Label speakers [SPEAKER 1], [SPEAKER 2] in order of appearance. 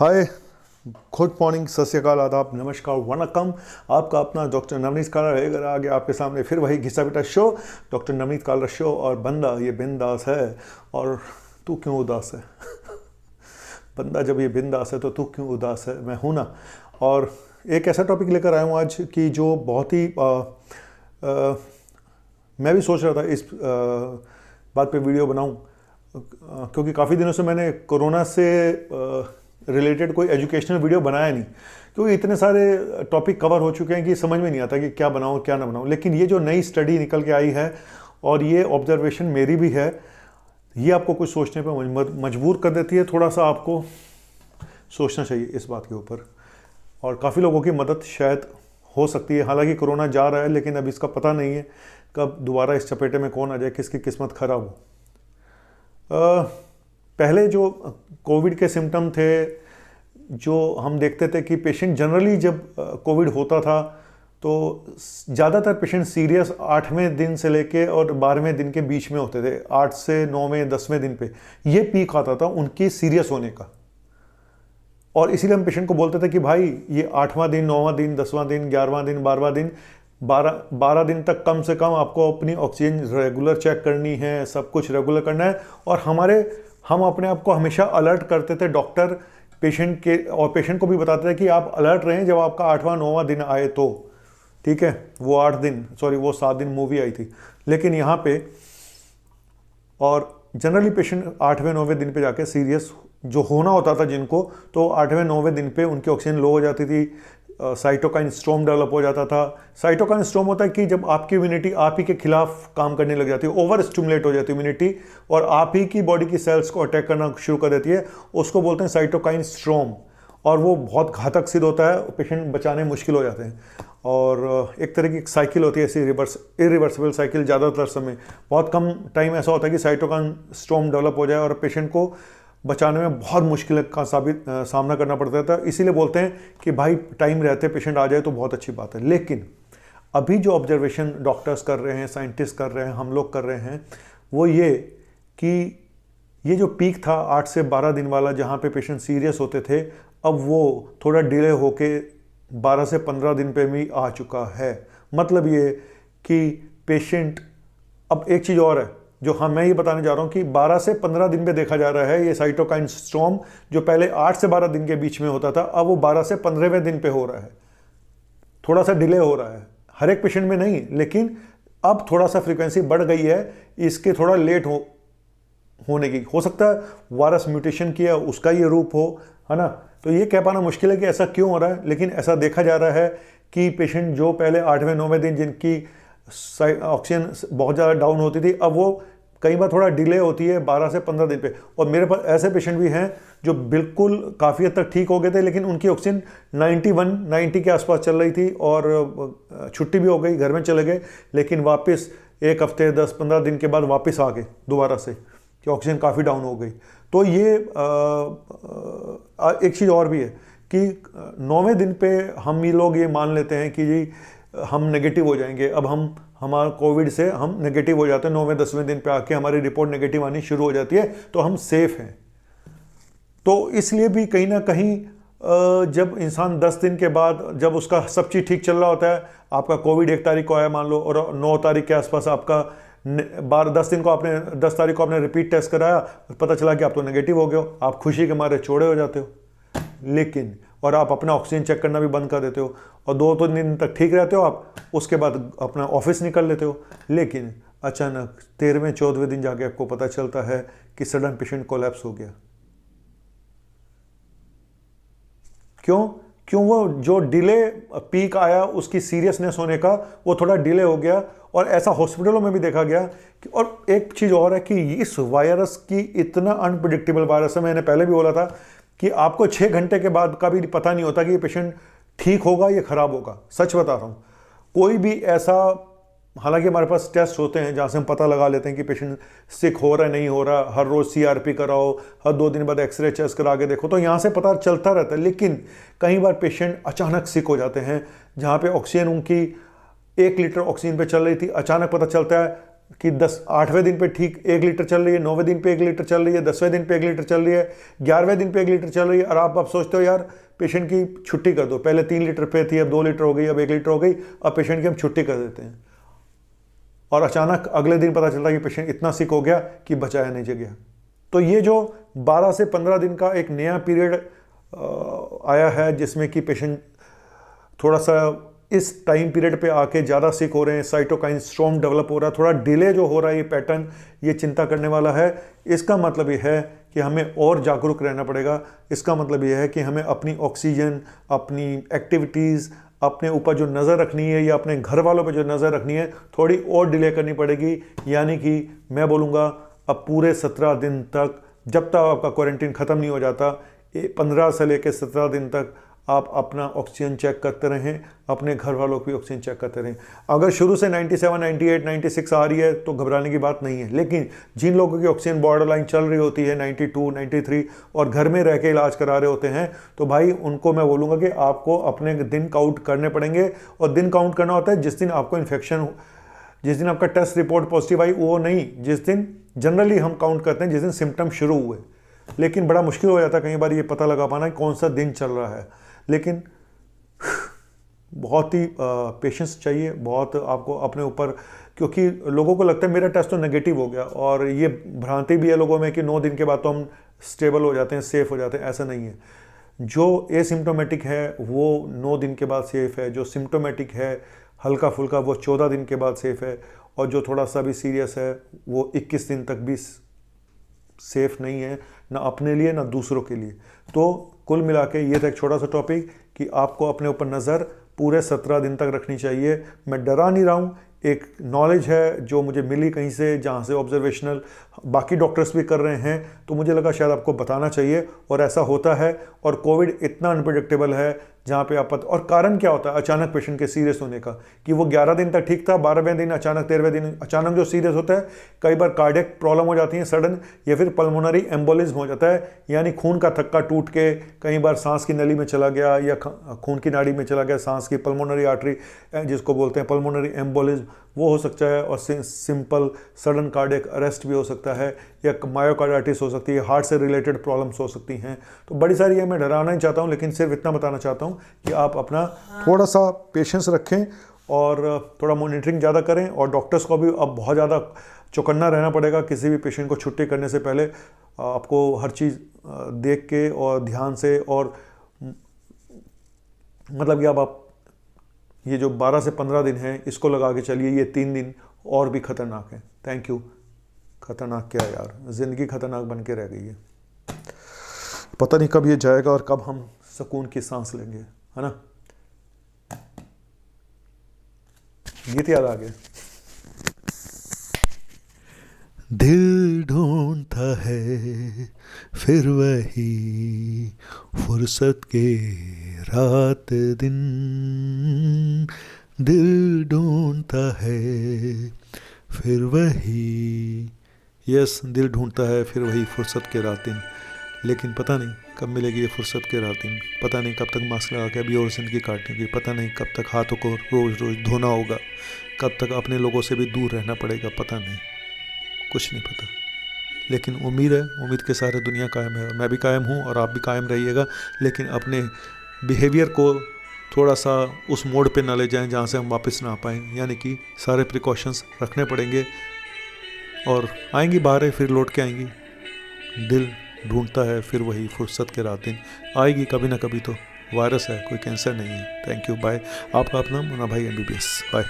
[SPEAKER 1] हाय, good morning, सत श्री अकाल, आदाब, नमस्कार, वनकम। आपका अपना डॉक्टर नवनीत कालरा रहेगा आगे आपके सामने फिर वही घिसा पिटा show, doctor Navneet Kalra show. और बंदा ये बिंदास है और तू क्यों उदास है? बंदा जब ये बिंदास है तो तू क्यों उदास है? मैं हूँ ना। और एक ऐसा टॉपिक लेकर आया हूँ आज कि जो बहुत ही मैं भी सोच रहा था इस बात पे वीडियो बनाऊँ, क्योंकि काफ़ी दिनों से मैंने कोरोना से रिलेटेड कोई एजुकेशनल वीडियो बनाया नहीं, क्योंकि इतने सारे टॉपिक कवर हो चुके हैं कि समझ में नहीं आता कि क्या बनाऊँ क्या ना बनाऊँ। लेकिन ये जो नई स्टडी निकल के आई है और ये ऑब्जर्वेशन मेरी भी है, ये आपको कुछ सोचने पर मजबूर कर देती है। थोड़ा सा आपको सोचना चाहिए इस बात के ऊपर, और काफ़ी लोगों की मदद शायद हो सकती है। हालांकि कोरोना जा रहा है, लेकिन अब इसका पता नहीं है कब दोबारा इस चपेटे में कौन आ जाए, किसकी किस्मत खराब हो। पहले जो कोविड के सिम्टम थे, जो हम देखते थे कि पेशेंट जनरली जब कोविड होता था तो ज़्यादातर पेशेंट सीरियस 8वें दिन से लेके और 12वें दिन के बीच में होते थे। 8 से 9वें 10वें दिन पे ये पीक आता था उनकी सीरियस होने का। और इसीलिए हम पेशेंट को बोलते थे कि भाई ये 8वां दिन, 9वां दिन, 10वां दिन, 11वां दिन, 12वां दिन, 12 दिन तक कम से कम आपको अपनी ऑक्सीजन रेगुलर चेक करनी है, सब कुछ रेगुलर करना है। और हम अपने आप को हमेशा अलर्ट करते थे, डॉक्टर पेशेंट के, और पेशेंट को भी बताते थे कि आप अलर्ट रहें जब आपका 8वां 9वां दिन आए तो। ठीक है, वो 7 दिन मूवी आई थी। लेकिन यहाँ पे और जनरली पेशेंट 8वें 9वें दिन पे जाके सीरियस जो होना होता था जिनको, तो 8वें 9वें दिन पे उनकी ऑक्सीजन लो हो जाती थी, साइटोकाइन स्टॉर्म डेवलप हो जाता था। साइटोकाइन स्टॉर्म होता है कि जब आपकी इम्यूनिटी आप ही के खिलाफ काम करने लग जाती है, ओवर स्टिमुलेट हो जाती है इम्यूनिटी और आप ही की बॉडी की सेल्स को अटैक करना शुरू कर देती है, उसको बोलते हैं साइटोकाइन स्टॉर्म। और वो बहुत घातक सिद्ध होता है, पेशेंट बचाने मुश्किल हो जाते हैं। और एक तरह की साइकिल होती है ऐसी, इरिवर्सिबल साइकिल। ज़्यादातर समय बहुत कम टाइम ऐसा होता है कि साइटोकाइन स्टॉर्म डेवलप हो जाए और पेशेंट को बचाने में बहुत मुश्किल का सामना करना पड़ता था। इसीलिए बोलते हैं कि भाई टाइम रहते पेशेंट आ जाए तो बहुत अच्छी बात है। लेकिन अभी जो ऑब्जर्वेशन डॉक्टर्स कर रहे हैं, साइंटिस्ट कर रहे हैं, हम लोग कर रहे हैं, वो ये कि ये जो पीक था 8 से 12 दिन वाला, जहाँ पे पेशेंट सीरियस होते थे, अब वो थोड़ा डिले होके 12 से 15 दिन पे भी आ चुका है। मतलब ये कि पेशेंट, अब एक चीज़ और है जो मैं ये बताने जा रहा हूँ कि 12 से 15 दिन पे देखा जा रहा है ये साइटोकाइन स्टॉर्म, जो पहले 8 से 12 दिन के बीच में होता था, अब वो 12 से 15वें दिन पे हो रहा है। थोड़ा सा डिले हो रहा है, हर एक पेशेंट में नहीं, लेकिन अब थोड़ा सा फ्रीक्वेंसी बढ़ गई है, इसके थोड़ा लेट होने की। हो सकता है वायरस म्यूटेशन किया उसका ये रूप हो, है ना। तो ये कह पाना मुश्किल है कि ऐसा क्यों हो रहा है, लेकिन ऐसा देखा जा रहा है कि पेशेंट जो पहले 8वें 9वें दिन जिनकी ऑक्सीजन बहुत ज़्यादा डाउन होती थी, अब वो कई बार थोड़ा डिले होती है 12 से 15 दिन पे। और मेरे पास ऐसे पेशेंट भी हैं जो बिल्कुल काफ़ी हद तक ठीक हो गए थे, लेकिन उनकी ऑक्सीजन 90 के आसपास चल रही थी और छुट्टी भी हो गई, घर में चले गए, लेकिन वापस एक हफ्ते 10-15 दिन के बाद वापस आ गए दोबारा से कि ऑक्सीजन काफ़ी डाउन हो गई। तो ये एक चीज़ और भी है कि 9वें दिन पे हम ये लोग ये मान लेते हैं कि जी हम नेगेटिव हो जाएंगे। अब हमारा कोविड से हम नेगेटिव हो जाते हैं, 9वें 10वें दिन पे आके हमारी रिपोर्ट नेगेटिव आनी शुरू हो जाती है, तो हम सेफ हैं। तो इसलिए भी कहीं ना कहीं जब इंसान 10 दिन के बाद, जब उसका सब चीज़ ठीक चल रहा होता है, आपका कोविड 1 तारीख को आया मान लो, और 9 तारीख के आसपास आपका 10 तारीख को आपने रिपीट टेस्ट कराया, पता चला कि आप तो नेगेटिव हो गए हो, आप खुशी के मारे चौड़े हो जाते हो। लेकिन और आप अपना ऑक्सीजन चेक करना भी बंद कर देते हो और 2-3 दिन तक ठीक रहते हो आप, उसके बाद अपना ऑफिस निकल लेते हो। लेकिन अचानक 13वें 14वें दिन जाके आपको पता चलता है कि सडन पेशेंट कोलैप्स हो गया। क्यों? वो जो डिले पीक आया उसकी सीरियसनेस होने का, वो थोड़ा डिले हो गया। और ऐसा हॉस्पिटलों में भी देखा गया कि, और एक चीज़ और है कि इस वायरस की इतना अनप्रिडिक्टेबल वायरस है, मैंने पहले भी बोला था कि आपको 6 घंटे के बाद का भी पता नहीं होता कि ये पेशेंट ठीक होगा या खराब होगा। सच बता रहा हूँ, कोई भी ऐसा, हालांकि हमारे पास टेस्ट होते हैं जहाँ से हम पता लगा लेते हैं कि पेशेंट सिक हो रहा है नहीं हो रहा, हर रोज़ CRP कराओ, हर 2 दिन बाद एक्सरे चेस्ट करा के देखो, तो यहाँ से पता चलता रहता है। लेकिन कई बार पेशेंट अचानक सिक हो जाते हैं, जहाँ पे ऑक्सीजन उनकी 1 लीटर ऑक्सीजन पे चल रही थी, अचानक पता चलता है कि 8वें दिन पे ठीक 1 लीटर चल रही है, 9वें दिन पे 1 लीटर चल रही है, 10वें दिन पे 1 लीटर चल रही है, 11वें दिन पे 1 लीटर चल रही है, और आप सोचते हो यार पेशेंट की छुट्टी कर दो, पहले 3 लीटर पे थी, अब 2 लीटर हो गई, अब 1 लीटर हो गई, अब पेशेंट की हम छुट्टी कर देते हैं। और अचानक अगले दिन पता चलता है कि पेशेंट इतना सिक हो गया कि बचाया नहीं गया। तो ये जो 12 से 15 दिन का एक नया पीरियड आया है, जिसमें कि पेशेंट थोड़ा सा इस टाइम पीरियड पे आके ज़्यादा सिक हो रहे हैं, साइटोकाइन स्टॉर्म डेवलप हो रहा है, थोड़ा डिले जो हो रहा है, ये पैटर्न ये चिंता करने वाला है। इसका मतलब ये है कि हमें और जागरूक रहना पड़ेगा। इसका मतलब ये है कि हमें अपनी ऑक्सीजन, अपनी एक्टिविटीज़, अपने ऊपर जो नज़र रखनी है या अपने घर वालों पे जो नज़र रखनी है, थोड़ी और डिले करनी पड़ेगी। यानी कि मैं बोलूँगा अब पूरे 17 दिन तक, जब तक आपका क्वारंटीन ख़त्म नहीं हो जाता, 15 से लेकर 17 दिन तक आप अपना ऑक्सीजन चेक करते रहें, अपने घर वालों की ऑक्सीजन चेक करते रहें। अगर शुरू से 97, 98, 96 आ रही है तो घबराने की बात नहीं है, लेकिन जिन लोगों की ऑक्सीजन बॉर्डर लाइन चल रही होती है 92, 93 और घर में रह के इलाज करा रहे होते हैं, तो भाई उनको मैं बोलूँगा कि आपको अपने दिन काउंट करने पड़ेंगे। और दिन काउंट करना होता है जिस दिन आपको इन्फेक्शन, जिस दिन आपका टेस्ट रिपोर्ट पॉजिटिव आई, वो नहीं, जिस दिन जनरली हम काउंट करते हैं जिस दिन सिम्टम शुरू हुए। लेकिन बड़ा मुश्किल हो जाता है कई बार ये पता लगा पाना कौन सा दिन चल रहा है। लेकिन बहुत ही पेशेंस चाहिए, बहुत आपको अपने ऊपर, क्योंकि लोगों को लगता है मेरा टेस्ट तो नेगेटिव हो गया, और ये भ्रांति भी है लोगों में कि 9 दिन के बाद तो हम स्टेबल हो जाते हैं, सेफ हो जाते हैं। ऐसा नहीं है। जो एसिम्प्टोमेटिक है वो 9 दिन के बाद सेफ है, जो सिम्प्टोमेटिक है हल्का फुल्का वो 14 दिन के बाद सेफ है, और जो थोड़ा सा भी सीरियस है वो 21 दिन तक भी सेफ नहीं है, ना अपने लिए ना दूसरों के लिए। तो कुल मिला के ये था एक छोटा सा टॉपिक कि आपको अपने ऊपर नज़र पूरे 17 दिन तक रखनी चाहिए। मैं डरा नहीं रहा हूँ, एक नॉलेज है जो मुझे मिली कहीं से, जहाँ से ऑब्जर्वेशनल बाकी डॉक्टर्स भी कर रहे हैं, तो मुझे लगा शायद आपको बताना चाहिए। और ऐसा होता है, और कोविड इतना अनप्रेडिक्टेबल है जहाँ पे आप और कारण क्या होता है अचानक पेशेंट के सीरियस होने का, कि वो 11 दिन तक ठीक था, 12वें दिन अचानक, 13वें दिन अचानक जो सीरियस होता है, कई बार कार्डियक प्रॉब्लम हो जाती है सडन, या फिर पल्मोनरी एम्बोलिज्म हो जाता है, यानी खून का थक्का टूट के कई बार सांस की नली में चला गया या खून की नाड़ी में चला गया, सांस की पल्मोनरी आर्टरी जिसको बोलते हैं पल्मोनरी एम्बोलिज्म, वो हो सकता है। और सिंपल सडन कार्डियक अरेस्ट भी हो सकता है, या मायोकार्डाइटिस हो सकती है, हार्ट से रिलेटेड प्रॉब्लम्स हो सकती हैं। तो बड़ी सारी है, मैं डराना नहीं चाहता हूँ, लेकिन सिर्फ इतना बताना चाहता हूँ कि आप अपना थोड़ा सा पेशेंस रखें और थोड़ा मॉनिटरिंग ज़्यादा करें। और डॉक्टर्स को भी अब बहुत ज़्यादा चौकन्ना रहना पड़ेगा। किसी भी पेशेंट को छुट्टी करने से पहले आपको हर चीज़ देख के और ध्यान से, और मतलब कि अब आप ये जो 12 से 15 दिन हैं इसको लगा के चलिए, ये 3 दिन और भी खतरनाक है। Thank you. खतरनाक क्या है यार, ज़िंदगी खतरनाक बन के रह गई है। पता नहीं कब ये जाएगा और कब हम सुकून की सांस लेंगे, है ना। गीत याद आ गया। दिल ढूंढता है फिर वही फुर्सत के रात दिन, दिल ढूंढता है फिर वही, यस दिल ढूंढता है फिर वही फुर्सत के रात दिन। लेकिन पता नहीं कब मिलेगी ये फुर्सत के रात दिन, पता नहीं कब तक मास्क लगा के अभी और ज़िंदगी काटने की, पता नहीं कब तक हाथों को रोज़ रोज़ धोना होगा, कब तक अपने लोगों से भी दूर रहना पड़ेगा, पता नहीं, कुछ नहीं पता। लेकिन उम्मीद है, उम्मीद के सारे दुनिया कायम है, और मैं भी कायम हूँ और आप भी कायम रहिएगा। लेकिन अपने बिहेवियर को थोड़ा सा उस मोड पे ना ले जाएं जहाँ से हम वापस ना आ पाएँ, यानी कि सारे प्रिकॉशंस रखने पड़ेंगे। और आएंगी बाहर फिर लौट के आएंगी, दिल ढूंढता है फिर वही फुर्सत के रात दिन, आएगी कभी ना कभी। तो वायरस है, कोई कैंसर नहीं है। Thank you, bye. आपका अपना मुन्ना भाई MBBS, बाय।